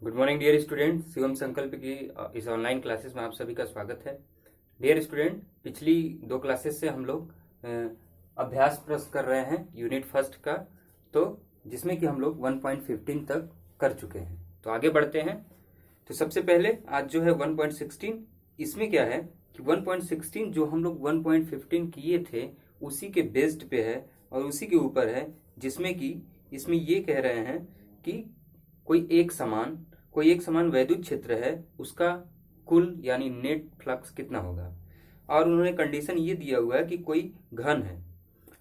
Good morning dear student, Shivam Sankalp की इस online classes में आप सभी का स्वागत है। डियर स्टूडेंट, पिछली 2 क्लासेस से हम लोग अभ्यास प्रश्न कर रहे हैं यूनिट फर्स्ट का, तो जिसमें कि हम लोग 1.15 तक कर चुके हैं। तो आगे बढ़ते हैं। तो सबसे पहले आज जो है 1.16, इसमें क्या है कि 1.16 जो हम लोग 1.15 किए थे उसी के बेस्ड पे है और उसी के ऊपर है, जिसमें कि इसमें ये कह रहे हैं कि कोई एक समान वैद्युत क्षेत्र है, उसका कुल यानी नेट फ्लक्स कितना होगा। और उन्होंने कंडीशन ये दिया हुआ है कि कोई घन है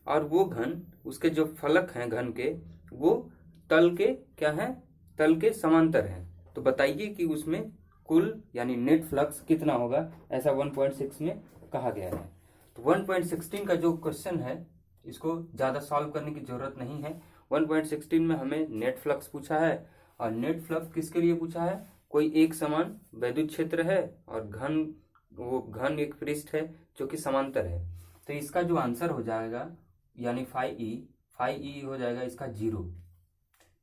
और वो घन, उसके जो फलक हैं घन के, वो तल के क्या है, तल के समांतर हैं। तो बताइए कि उसमें कुल यानी नेट फ्लक्स कितना होगा, ऐसा 1.6 में कहा गया है। तो 1.16 का जो क्वेश्चन है, इसको ज्यादा सॉल्व करने की जरूरत नहीं है। 1.16 में हमें नेट फ्लक्स पूछा है, और नेट फ्लक्स किसके लिए पूछा है, कोई एक समान वैद्युत क्षेत्र है और वो घन एक पृष्ठ है जो कि समांतर है। तो इसका जो आंसर हो जाएगा यानी फाई ई हो जाएगा इसका 0।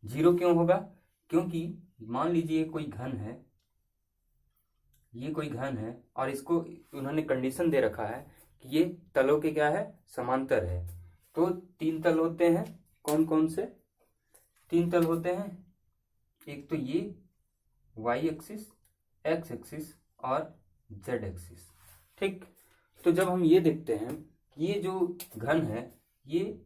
0 क्यों होगा? क्योंकि मान लीजिए कोई घन है, ये कोई घन है और इसको उन्होंने कंडीशन दे रखा है कि ये तलों के क्या है, समांतर है। तो 3 तल होते हैं, कौन कौन से 3 तल होते हैं? एक तो ये y एक्सिस, x एक्सिस और z एक्सिस। ठीक, तो जब हम ये देखते हैं, ये जो घन है, ये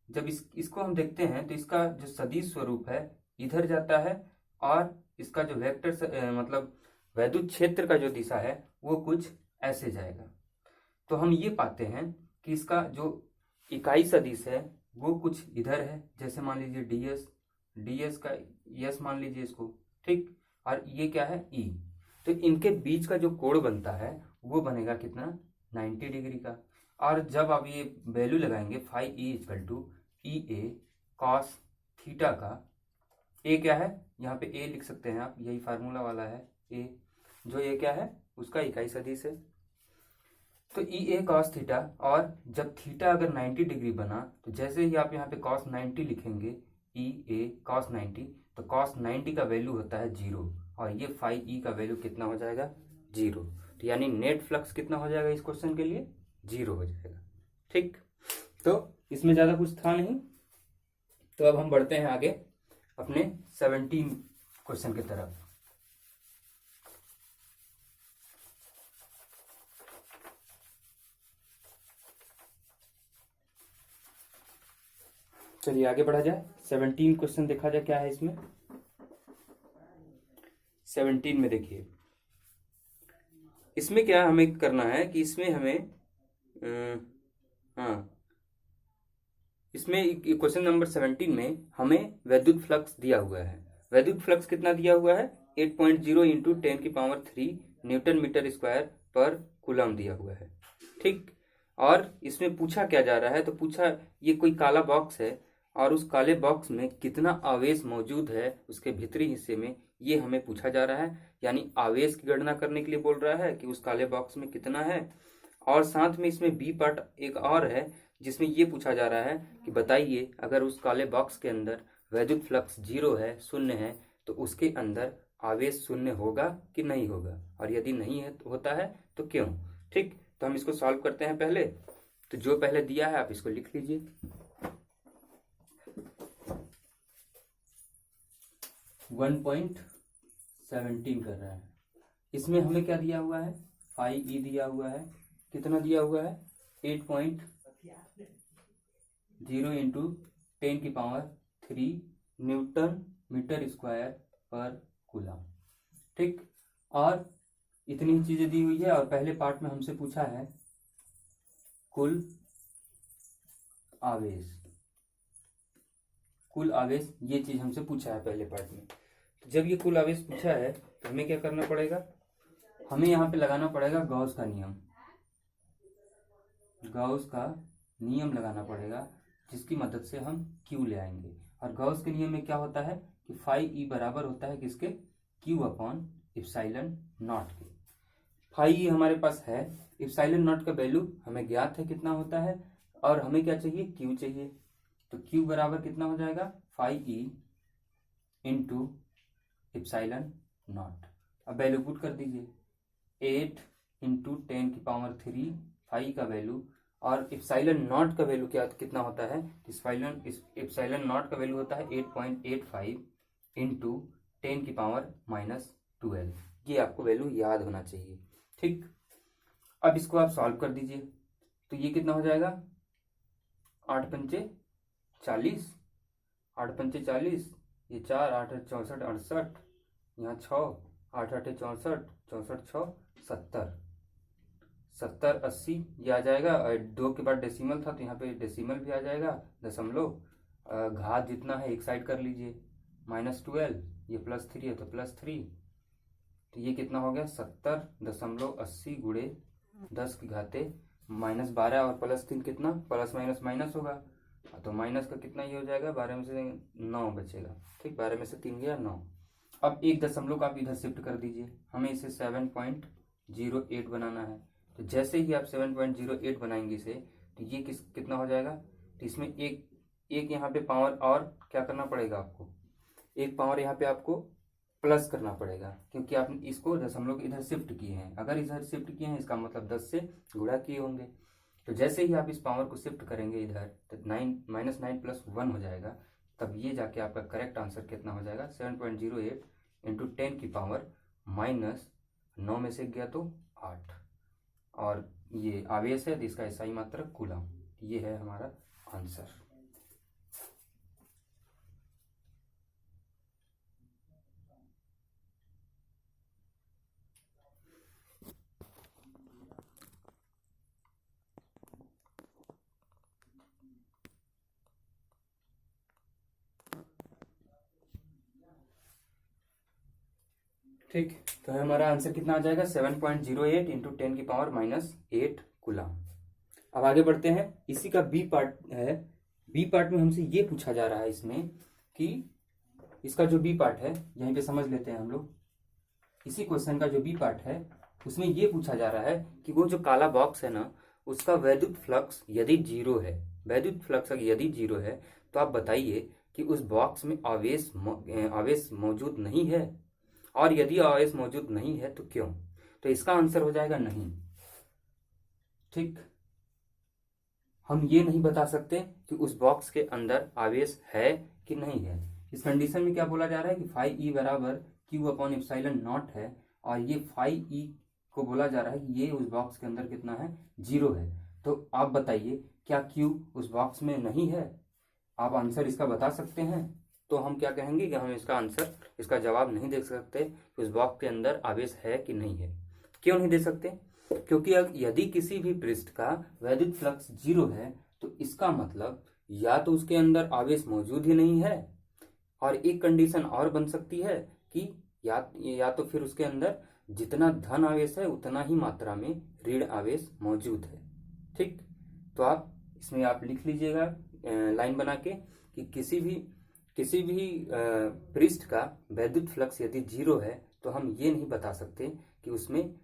जब इसको हम देखते हैं तो इसका जो सदिश स्वरूप है इधर जाता है और इसका जो वेक्टर मतलब वैद्युत क्षेत्र का जो दिशा है वो कुछ ऐसे जाएगा। तो हम ये पाते हैं कि इसका जो इकाई सदिश है वो कुछ इधर है, जैसे मान लीजिए ds का यस मान लीजिए इसको, ठीक, और ये क्या है e। तो इनके बीच का जो कोण बनता है वो बनेगा कितना, 90 डिग्री का। और जब आप ये वैल्यू लगाएंगे phi E equal to E A cos theta का, ए क्या है यहाँ पे ए लिख सकते हैं आप, यही फार्मूला वाला है ए, जो ये क्या है उसका इकाई सदिश है। तो ई ए कॉस थीटा, और जब थीटा अगर 90 डिग्री बना तो जैसे ही आप यहाँ पे कॉस 90 लिखेंगे, ई ए कॉस 90, तो कॉस 90 का वैल्यू होता है 0 और ये फाई ई का वैल्यू कितना हो जाएगा, 0। तो यानी नेट फ्लक्स कितना हो जाएगा इस क्वेश्चन के लिए, 0 हो जाएगा। ठीक, तो इसमें ज्यादा कुछ था नहीं। तो अब हम बढ़ते हैं आगे अपने 17 क्वेश्चन की तरफ। चलिए आगे बढ़ा जाए, 17 क्वेश्चन देखा जाए क्या है इसमें। 17 में देखिए, इसमें क्या हमें करना है कि इसमें हमें इसमें क्वेश्चन नंबर 17 में हमें वैद्युत फ्लक्स दिया हुआ है। वैद्युत फ्लक्स कितना दिया हुआ है, 8.0 इंटू 10⁻³ न्यूटन मीटर स्क्वायर पर कूलम दिया हुआ है। ठीक, और इसमें पूछा क्या जा रहा है, तो पूछा ये कोई काला बॉक्स है और उस काले बॉक्स में कितना आवेश मौजूद है उसके भीतरी हिस्से में, ये हमें पूछा जा रहा है। यानी आवेश की गणना करने के लिए बोल रहा है कि उस काले बॉक्स में कितना है। और साथ में इसमें बी पार्ट एक और है जिसमें ये पूछा जा रहा है कि बताइए अगर उस काले बॉक्स के अंदर वैद्युत फ्लक्स 0 है, शून्य है, तो उसके अंदर आवेश शून्य होगा कि नहीं होगा, और यदि नहीं है होता है तो क्यों। ठीक, तो हम इसको सॉल्व करते हैं पहले। तो जो पहले दिया है आप इसको लिख लीजिए। वन पॉइंट 17 कर रहा है, इसमें हमें क्या दिया हुआ है, फाई ई दिया हुआ है, कितना दिया हुआ है, 8.0 इंटू 10⁻³ न्यूटन मीटर स्क्वायर पर कूलम। ठीक, और इतनी ही चीजें दी हुई है। और पहले पार्ट में हमसे पूछा है कुल आवेश, ये चीज हमसे पूछा है पहले पार्ट में। तो जब ये कुल आवेश पूछा है तो हमें क्या करना पड़ेगा, हमें यहाँ पे लगाना पड़ेगा गॉस का नियम लगाना पड़ेगा, जिसकी मदद से हम Q ले आएंगे। और गॉस के नियम में क्या होता है कि फाई ई बराबर होता है किसके, Q/ε0 के। फाई ई हमारे पास है, ε0 का वैल्यू हमें ज्ञात है कितना होता है, और हमें क्या चाहिए, Q चाहिए। तो Q बराबर कितना हो जाएगा, फाई ई इंटू ε नॉट। अब वैल्यू पुट कर दीजिए, 8 इंटू 10⁻³ फाई का वैल्यू, और इप्सिलॉन नॉट का वैल्यू कितना होता है, इप्सिलॉन नॉट का वैल्यू होता है 8.85 इंटू 10⁻12। ये आपको वैल्यू याद होना चाहिए, ठीक। अब इसको आप सॉल्व कर दीजिए, तो ये कितना हो जाएगा, 8 पंचे 40, 8 पंचे 40, ये 4, 8 64 68, यहाँ 6, 8 8 64, 64 6 70, 70 80 ये आ जाएगा। 2 के बाद डेसिमल था तो यहाँ पे डेसिमल भी आ जाएगा, दशमलव, घात जितना है एक साइड कर लीजिए, -12, ये +3 है तो +3, तो ये कितना हो गया, 70.80 गुणे 10 की घाते -12 और +3 कितना, प्लस माइनस माइनस होगा, तो माइनस का कितना ये हो जाएगा, 12 में से 9 बचेगा, ठीक, 12 में से 3 गया 9। अब एक दशमलव का आप इधर शिफ्ट कर दीजिए, हमें इसे 7.08 बनाना है, तो जैसे ही आप 7.08 बनाएंगे इसे, तो ये कितना हो जाएगा, तो इसमें एक यहाँ पे पावर और क्या करना पड़ेगा आपको, एक पावर यहाँ पे आपको प्लस करना पड़ेगा, क्योंकि आपने इसको दशमलव के इधर शिफ्ट किए हैं। अगर इधर शिफ्ट किए हैं इसका मतलब 10 से गुणा किए होंगे, तो जैसे ही आप इस पावर को शिफ्ट करेंगे इधर, तो 9 + 1 हो जाएगा, तब ये जाके आपका करेक्ट आंसर कितना हो जाएगा, 7.08 इंटू 10⁻⁻9 में से गया तो 8, और ये आवेश है तो इसका SI मात्रक कूलम। ये है हमारा आंसर। ठीक, तो हमारा आंसर कितना आ जाएगा, 7.08 इंटू 10⁻⁻8 कूलम। अब आगे बढ़ते हैं, इसी का बी पार्ट है। बी पार्ट में हमसे ये पूछा जा रहा है इसमें कि इसका जो बी पार्ट है, यहीं पे समझ लेते हैं हम लोग। इसी क्वेश्चन का जो बी पार्ट है उसमें ये पूछा जा रहा है कि वो जो काला बॉक्स है ना, उसका वैद्युत फ्लक्स यदि 0 है, वैद्युत फ्लक्स यदि 0 है, तो आप बताइए कि उस बॉक्स में आवेश मौजूद नहीं है, और यदि आवेश मौजूद नहीं है तो क्यों। तो इसका आंसर हो जाएगा नहीं, ठीक। हम ये नहीं बता सकते कि उस बॉक्स के अंदर आवेश है कि नहीं है। इस कंडीशन में क्या बोला जा रहा है कि φE बराबर Q/ε0 है, और ये φE को बोला जा रहा है कि ये उस बॉक्स के अंदर कितना है, 0 है। तो आप बताइए क्या Q उस बॉक्स में नहीं है, आप आंसर इसका बता सकते हैं। तो हम क्या कहेंगे कि हम इसका आंसर, इसका जवाब नहीं दे सकते कि उस बॉक्स के अंदर आवेश है कि नहीं है। क्यों नहीं दे सकते, क्योंकि यदि किसी भी पृष्ठ का वैद्युत फ्लक्स 0 है तो इसका मतलब या तो उसके अंदर आवेश मौजूद ही नहीं है, और एक कंडीशन और बन सकती है कि या तो फिर उसके अंदर जितना धन आवेश है उतना ही मात्रा में ऋण आवेश मौजूद है, ठीक। तो आप इसमें आप लिख लीजिएगा लाइन बना के कि किसी भी पृष्ठ का वैद्युत फ्लक्स यदि 0 है तो हम ये नहीं बता सकते कि उसमें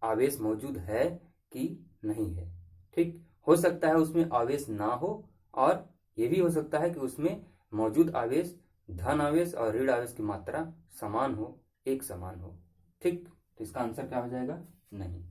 आवेश मौजूद है कि नहीं है, ठीक। हो सकता है उसमें आवेश ना हो, और ये भी हो सकता है कि उसमें मौजूद आवेश, धन आवेश और ऋण आवेश की मात्रा समान हो, एक समान हो, ठीक। तो इसका आंसर क्या हो जाएगा, नहीं।